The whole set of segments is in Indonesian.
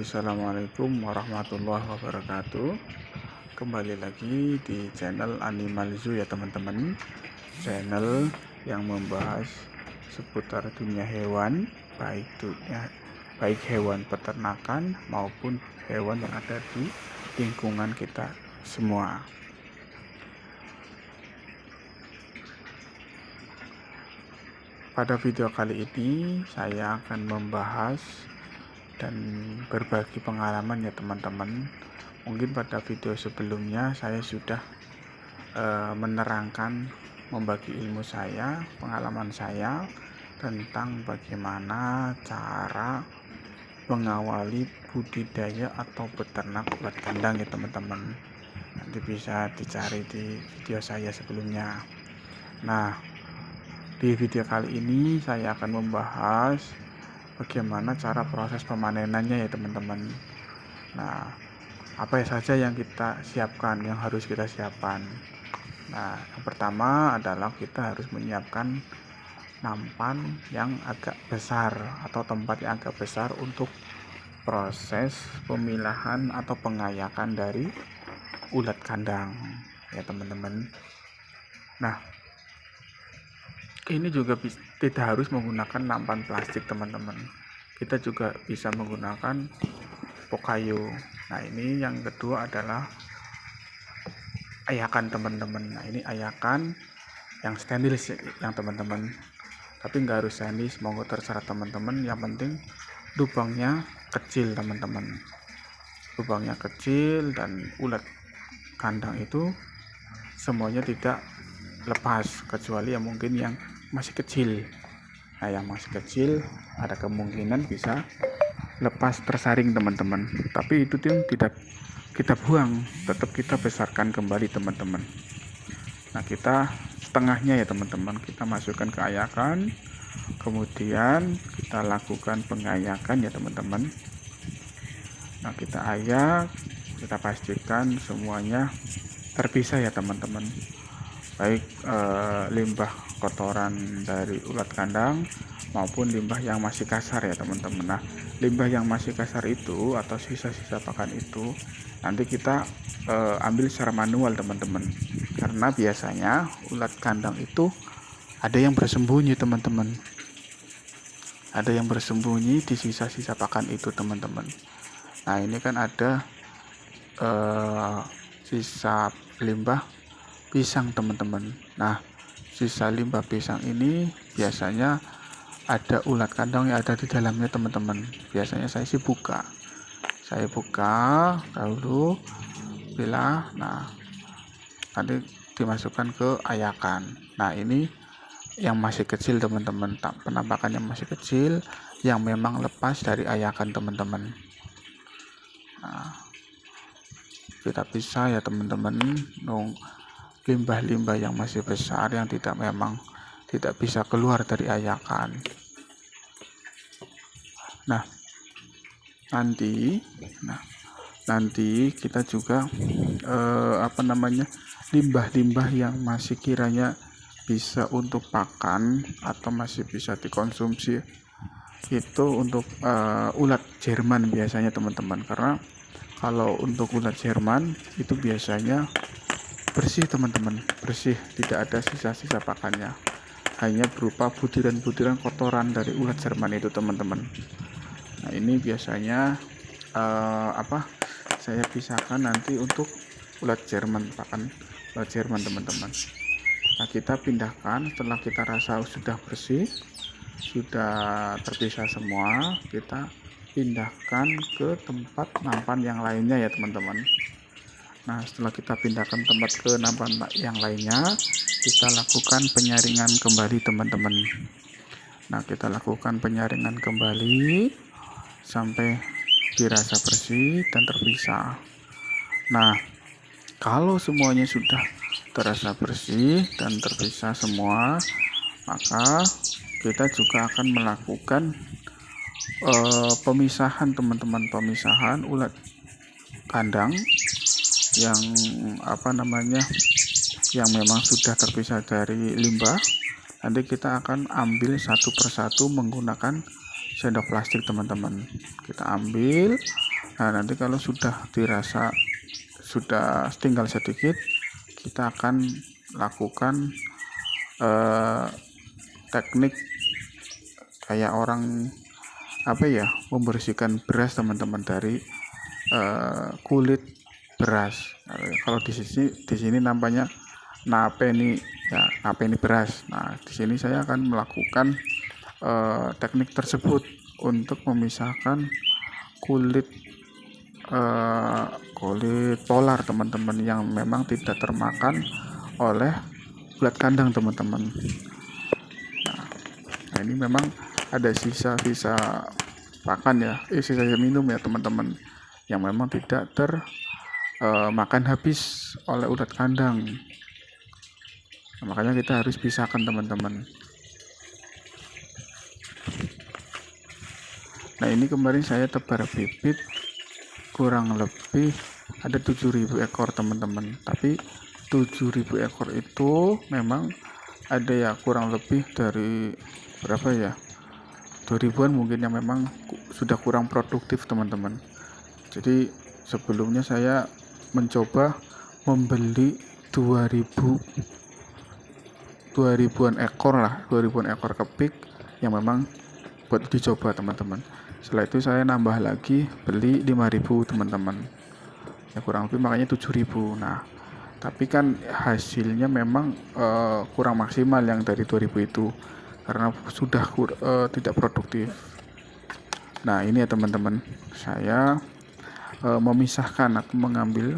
Assalamualaikum warahmatullahi wabarakatuh. Kembali lagi di channel Animal Zoo ya teman-teman. Channel yang membahas seputar dunia hewan, baik hewan peternakan maupun hewan yang ada di lingkungan kita semua. Pada video kali ini saya akan membahas dan berbagi pengalaman ya teman-teman. Mungkin pada video sebelumnya saya sudah menerangkan, membagi ilmu saya, pengalaman saya tentang bagaimana cara mengawali budidaya atau beternak ulat kandang ya teman-teman. Nanti bisa dicari di video saya sebelumnya. Nah, di video kali ini saya akan membahas bagaimana cara proses pemanenannya ya teman-teman. Nah, apa saja yang kita siapkan, yang harus kita siapkan. Nah, yang pertama adalah kita harus menyiapkan nampan yang agak besar atau tempat yang agak besar untuk proses pemilahan atau pengayakan dari ulat kandang ya teman-teman. Nah, ini juga tidak harus menggunakan nampan plastik teman-teman. Kita juga bisa menggunakan pok kayu. Nah, ini yang kedua adalah ayakan teman-teman. Nah, ini ayakan yang stainless yang teman-teman. Tapi nggak harus stainless, monggo terserah teman-teman. Yang penting lubangnya kecil teman-teman. Lubangnya kecil dan ulat kandang itu semuanya tidak lepas, kecuali yang mungkin yang masih kecil. Nah, yang masih kecil ada kemungkinan bisa lepas tersaring teman-teman, tapi itu tidak kita buang, tetap kita besarkan kembali teman-teman. Nah, kita setengahnya ya teman-teman, kita masukkan ke ayakan, kemudian kita lakukan pengayakan ya teman-teman. Nah, kita ayak, kita pastikan semuanya terpisah ya teman-teman, baik limbah kotoran dari ulat kandang maupun limbah yang masih kasar ya teman-teman. Nah, limbah yang masih kasar itu atau sisa-sisa pakan itu nanti kita ambil secara manual teman-teman, karena biasanya ulat kandang itu ada yang bersembunyi teman-teman, ada yang bersembunyi di sisa-sisa pakan itu teman-teman. Nah, ini kan ada sisa limbah pisang teman-teman. Nah, sisa limbah pisang ini biasanya ada ulat kandang yang ada di dalamnya teman-teman. Biasanya saya buka dahulu, bila nanti dimasukkan ke ayakan. Nah, ini yang masih kecil teman-teman, penampakan yang masih kecil yang memang lepas dari ayakan teman-teman. Nah, kita bisa ya teman-teman, limbah-limbah yang masih besar yang memang tidak bisa keluar dari ayakan. Nah, nanti kita juga limbah-limbah yang masih kiranya bisa untuk pakan atau masih bisa dikonsumsi itu untuk ulat Jerman biasanya teman-teman, karena kalau untuk ulat Jerman itu biasanya bersih teman-teman, bersih, tidak ada sisa-sisa pakannya, hanya berupa butiran-butiran kotoran dari ulat Jerman itu teman-teman. Nah, ini biasanya saya pisahkan nanti untuk ulat Jerman, pakan ulat Jerman teman-teman. Nah, kita pindahkan setelah kita rasa sudah bersih, sudah terpisah semua, kita pindahkan ke tempat nampan yang lainnya ya teman-teman. Nah, setelah kita pindahkan tempat ke nampan yang lainnya, kita lakukan penyaringan kembali teman-teman. Nah, kita lakukan penyaringan kembali sampai dirasa bersih dan terpisah. Nah, kalau semuanya sudah terasa bersih dan terpisah semua, maka kita juga akan melakukan pemisahan teman-teman, pemisahan ulat kandang yang yang memang sudah terpisah dari limbah. Nanti kita akan ambil satu persatu menggunakan sendok plastik teman-teman. Kita ambil Nah, nanti kalau sudah dirasa sudah tinggal sedikit, kita akan lakukan teknik kayak orang membersihkan beras teman-teman dari kulit beras. Kalau di sini namanya napeni ya, napeni beras. Nah, di sini saya akan melakukan teknik tersebut untuk memisahkan kulit kulit polar teman-teman yang memang tidak termakan oleh ulat kandang teman-teman. Nah, ini memang ada sisa-sisa pakan ya, sisa minum ya teman-teman, yang memang tidak termakan habis oleh ulat kandang. Nah, makanya kita harus pisahkan teman-teman. Nah, ini kemarin saya tebar bibit kurang lebih ada 7.000 ekor teman-teman, tapi 7.000 ekor itu memang ada ya kurang lebih dari berapa ya, 2000-an mungkin yang memang sudah kurang produktif teman-teman. Jadi sebelumnya saya mencoba membeli 2000-an ekor lah, 2000-an ekor kepik yang memang buat dicoba teman-teman. Setelah itu saya nambah lagi beli 5.000 teman-teman, ya kurang lebih makanya 7.000. Nah, tapi kan hasilnya memang kurang maksimal yang dari 2000 itu karena sudah tidak produktif. Nah, ini ya teman-teman, saya memisahkan atau mengambil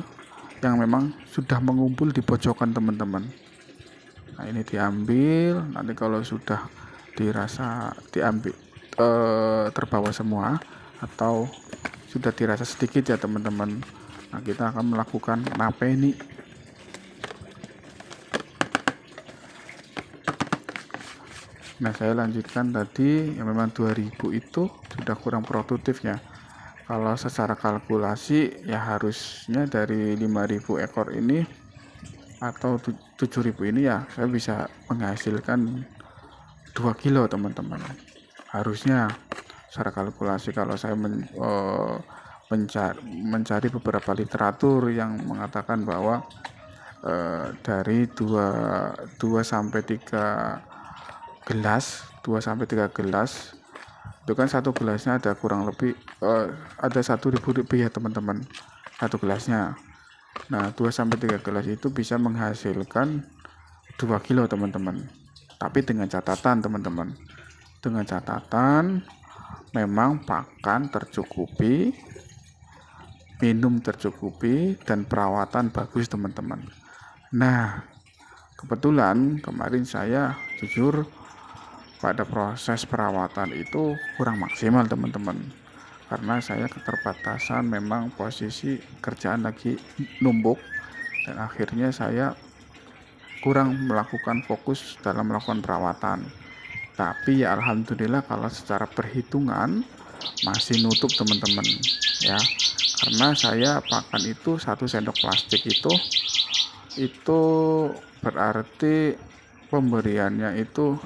yang memang sudah mengumpul di pojokan teman-teman. Nah, ini diambil, nanti kalau sudah dirasa diambil terbawa semua atau sudah dirasa sedikit ya teman-teman, nah kita akan melakukan napeni. Nah, saya lanjutkan tadi yang memang 2000 itu sudah kurang produktif ya. Kalau secara kalkulasi ya harusnya dari 5.000 ekor ini atau 7.000 ini ya saya bisa menghasilkan 2 kilo teman-teman. Harusnya secara kalkulasi, kalau saya mencari beberapa literatur yang mengatakan bahwa dari 2 sampai 3 gelas, 2 sampai 3 gelas itu kan satu gelasnya ada kurang lebih ada 1.000 lebih ya teman-teman, satu gelasnya. Nah, 2 sampai 3 gelas itu bisa menghasilkan 2 kilo teman-teman. Tapi dengan catatan teman-teman, dengan catatan memang pakan tercukupi, minum tercukupi, dan perawatan bagus teman-teman. Nah, kebetulan kemarin saya jujur pada proses perawatan itu kurang maksimal teman-teman, karena saya keterbatasan, memang posisi kerjaan lagi numpuk dan akhirnya saya kurang melakukan fokus dalam melakukan perawatan. Tapi ya alhamdulillah kalau secara perhitungan masih nutup teman-teman ya, karena saya pakan itu 1 sendok plastik itu berarti pemberiannya itu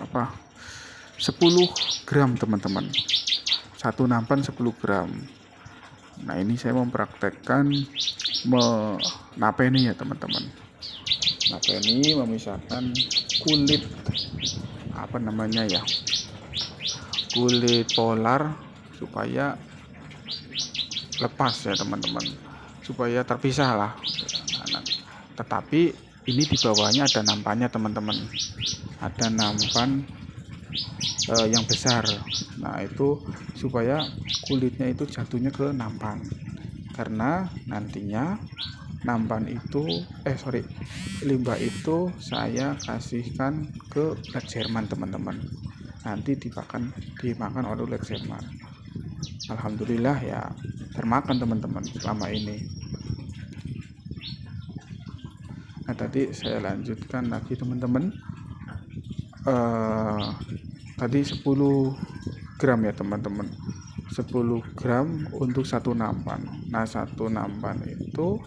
10 gram teman-teman, 1 nampan 10 gram. Nah, ini saya mempraktekkan napeni ya teman-teman. Napeni memisahkan kulit kulit polar supaya lepas ya teman-teman, supaya terpisah lah. Nah, tetapi ini di bawahnya ada nampannya teman-teman, ada nampan yang besar. Nah, itu supaya kulitnya itu jatuhnya ke nampan, karena nantinya nampan itu limbah itu saya kasihkan ke ulat Jerman teman-teman, nanti dimakan oleh ulat Jerman. Alhamdulillah ya termakan teman-teman selama ini. Nah, tadi saya lanjutkan lagi teman-teman, tadi 10 gram ya teman-teman, 10 gram untuk 1 nampan. Nah, 1 nampan itu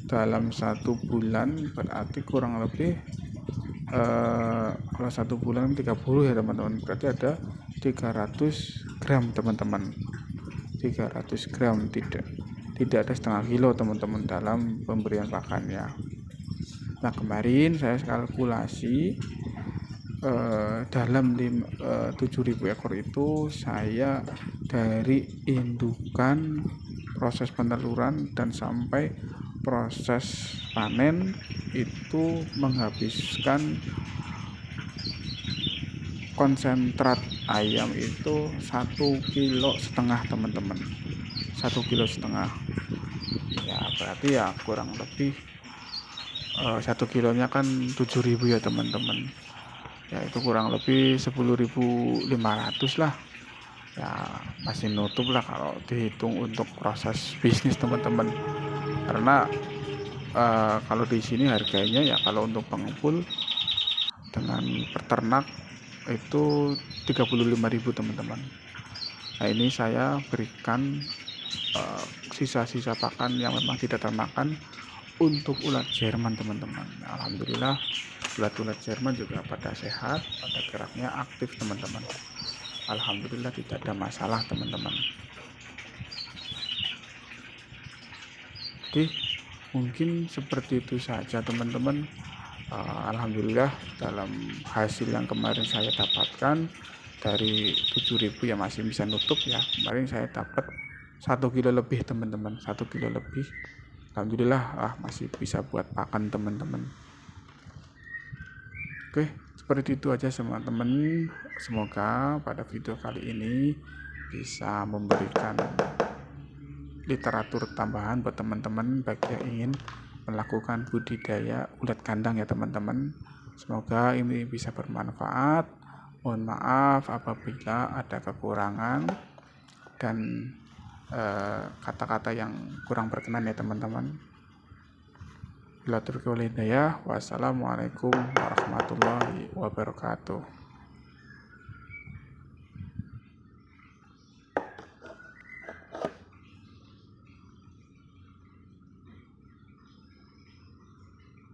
dalam 1 bulan berarti kurang lebih kalau 1 bulan 30 ya teman-teman, berarti ada 300 gram teman-teman. 300 gram, tidak ada setengah kilo teman-teman dalam pemberian pakannya. Nah kemarin saya kalkulasi dalam 7.000 ekor itu saya dari indukan, proses peneluran dan sampai proses panen itu menghabiskan konsentrat ayam itu 1,5 kilo teman-teman, 1,5 kilo ya, berarti ya kurang lebih 1 kilonya kan 7.000 ya teman-teman, ya itu kurang lebih 10.500 lah ya, masih nutup lah kalau dihitung untuk proses bisnis teman-teman. Karena kalau di sini harganya ya kalau untuk pengepul dengan peternak itu 35.000 teman-teman. Nah ini saya berikan sisa-sisa pakan yang memang tidak termakan untuk ulat Jerman teman-teman. Alhamdulillah ulat-ulat Jerman juga pada sehat, pada geraknya aktif teman-teman. Alhamdulillah tidak ada masalah teman-teman. Oke, mungkin seperti itu saja teman-teman. Alhamdulillah dalam hasil yang kemarin saya dapatkan dari 7.000 ya masih bisa nutup ya. Kemarin saya dapat 1 kilo lebih teman-teman, 1 kilo lebih. Alhamdulillah masih bisa buat pakan teman-teman. Oke, seperti itu aja teman-teman. Semoga pada video kali ini bisa memberikan literatur tambahan buat teman-teman bagi yang ingin melakukan budidaya ulat kandang ya teman-teman. Semoga ini bisa bermanfaat. Mohon maaf apabila ada kekurangan dan kata-kata yang kurang berkenan ya teman-teman. Bila taufiq wal hidayah. Wassalamualaikum warahmatullahi wabarakatuh.